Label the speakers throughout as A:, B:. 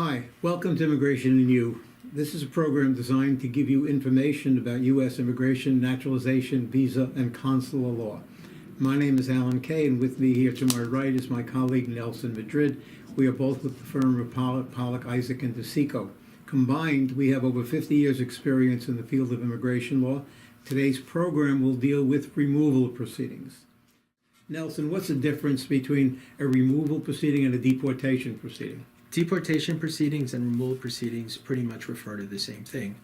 A: Hi, welcome to Immigration and You. This is a program designed to give you information about U.S. immigration, naturalization, visa, and consular law. My name is Alan Kaye, and with me here to my right is my colleague Nelson Madrid. We are both with the firm of Pollack, Isaac, and DeCicco. Combined, we have over 50 years' experience in the field of immigration law. Today's program will deal with removal proceedings. Nelson, what's the difference between a removal proceeding and a deportation proceeding?
B: Deportation proceedings and removal proceedings pretty much refer to the same thing.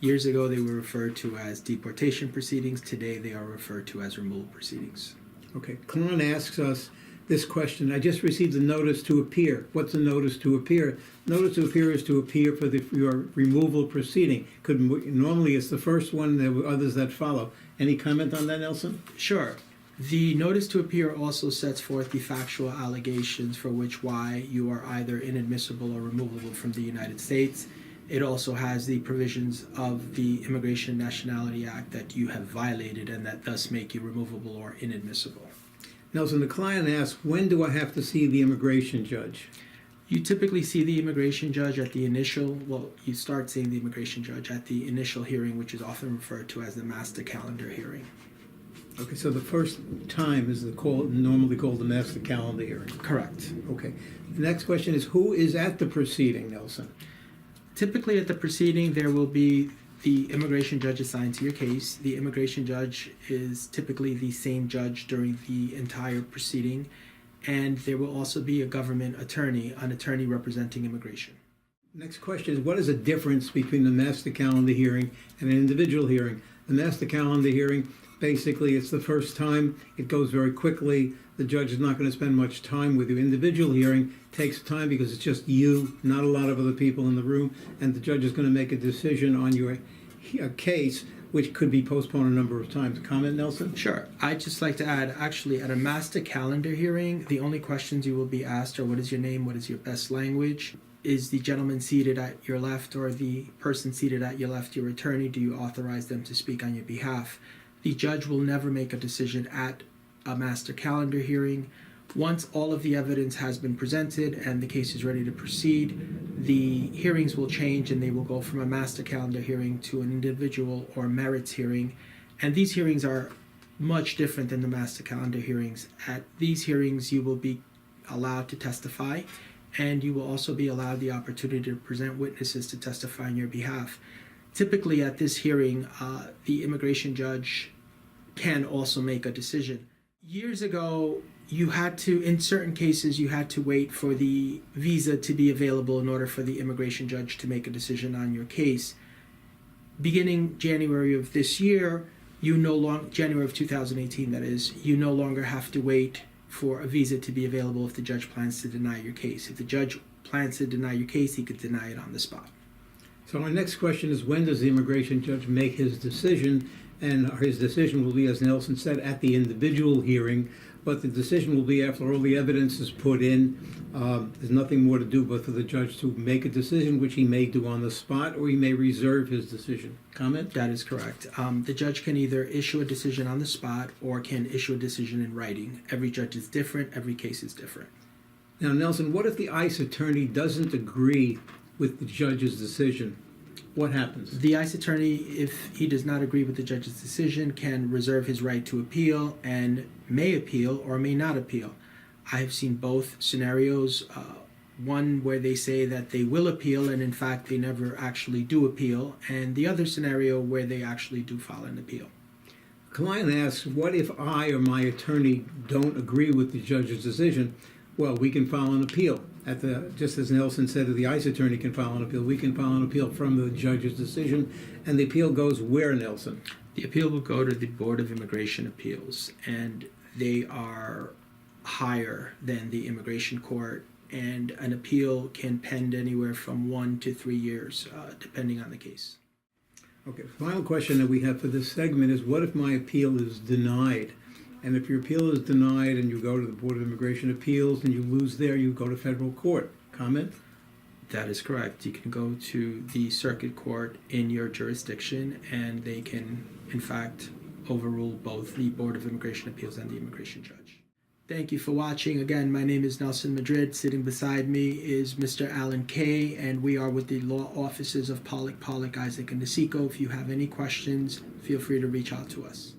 B: Years ago, they were referred to as deportation proceedings. Today, they are referred to as removal proceedings.
A: Okay, Klein asks us this question. I just received a notice to appear. What's a notice to appear? Notice to appear is to appear for your removal proceeding. Normally, it's the first one, there are others that follow. Any comment on that, Nelson?
B: Sure. The notice to appear also sets forth the factual allegations for why you are either inadmissible or removable from the United States. It also has the provisions of the Immigration and Nationality Act that you have violated and that thus make you removable or inadmissible.
A: Nelson, the client asks, when do I have to see the immigration judge?
B: You typically see the immigration judge at the initial, you start seeing the immigration judge at the initial hearing, which is often referred to as the master calendar hearing.
A: Okay, so the first time is normally called the master calendar hearing.
B: Correct.
A: Okay. The next question is, who is at the proceeding, Nelson?
B: Typically at the proceeding, there will be the immigration judge assigned to your case. The immigration judge is typically the same judge during the entire proceeding, and there will also be a government attorney, an attorney representing immigration.
A: Next question is, what is the difference between the master calendar hearing and an individual hearing? The master calendar hearing, basically, it's the first time. It goes very quickly. The judge is not going to spend much time with you. Individual hearing takes time because it's just you, not a lot of other people in the room, and the judge is going to make a decision on your case, which could be postponed a number of times. Comment, Nelson?
B: Sure. I'd just like to add, actually, at a master calendar hearing, the only questions you will be asked are, what is your name, what is your best language? Is the gentleman seated at your left or the person seated at your left your attorney? Do you authorize them to speak on your behalf? The judge will never make a decision at a master calendar hearing. Once all of the evidence has been presented and the case is ready to proceed, the hearings will change and they will go from a master calendar hearing to an individual or merits hearing. And these hearings are much different than the master calendar hearings. At these hearings, you will be allowed to testify, and you will also be allowed the opportunity to present witnesses to testify on your behalf. Typically at this hearing, the immigration judge can also make a decision. Years ago, in certain cases, you had to wait for the visa to be available in order for the immigration judge to make a decision on your case. Beginning January of this year, January of 2018 that is, you no longer have to wait for a visa to be available if the judge plans to deny your case. If the judge plans to deny your case, he could deny it on the spot.
A: So our next question is, when does the immigration judge make his decision? And his decision will be, as Nelson said, at the individual hearing, but the decision will be after all the evidence is put in. There's nothing more to do but for the judge to make a decision, which he may do on the spot, or he may reserve his decision. Comment?
B: That is correct. The judge can either issue a decision on the spot or can issue a decision in writing. Every judge is different. Every case is different.
A: Now, Nelson, what if the ICE attorney doesn't agree with the judge's decision? What happens?
B: The ICE attorney, if he does not agree with the judge's decision, can reserve his right to appeal and may appeal or may not appeal. I have seen both scenarios, one where they say that they will appeal and in fact they never actually do appeal, and the other scenario where they actually do file an appeal.
A: Client asks, what if I or my attorney don't agree with the judge's decision? Well, we can file an appeal. Just as Nelson said, the ICE attorney can file an appeal. We can file an appeal from the judge's decision. And the appeal goes where, Nelson?
B: The appeal will go to the Board of Immigration Appeals, and they are higher than the immigration court, and an appeal can pend anywhere from 1 to 3 years, depending on the case.
A: Okay, final question that we have for this segment is, what if my appeal is denied? And if your appeal is denied and you go to the Board of Immigration Appeals and you lose there, you go to federal court. Comment?
B: That is correct. You can go to the circuit court in your jurisdiction, and they can, in fact, overrule both the Board of Immigration Appeals and the immigration judge. Thank you for watching. Again, my name is Nelson Madrid. Sitting beside me is Mr. Allen Kaye, and we are with the law offices of Pollack, Isaac, and DeCicco. If you have any questions, feel free to reach out to us.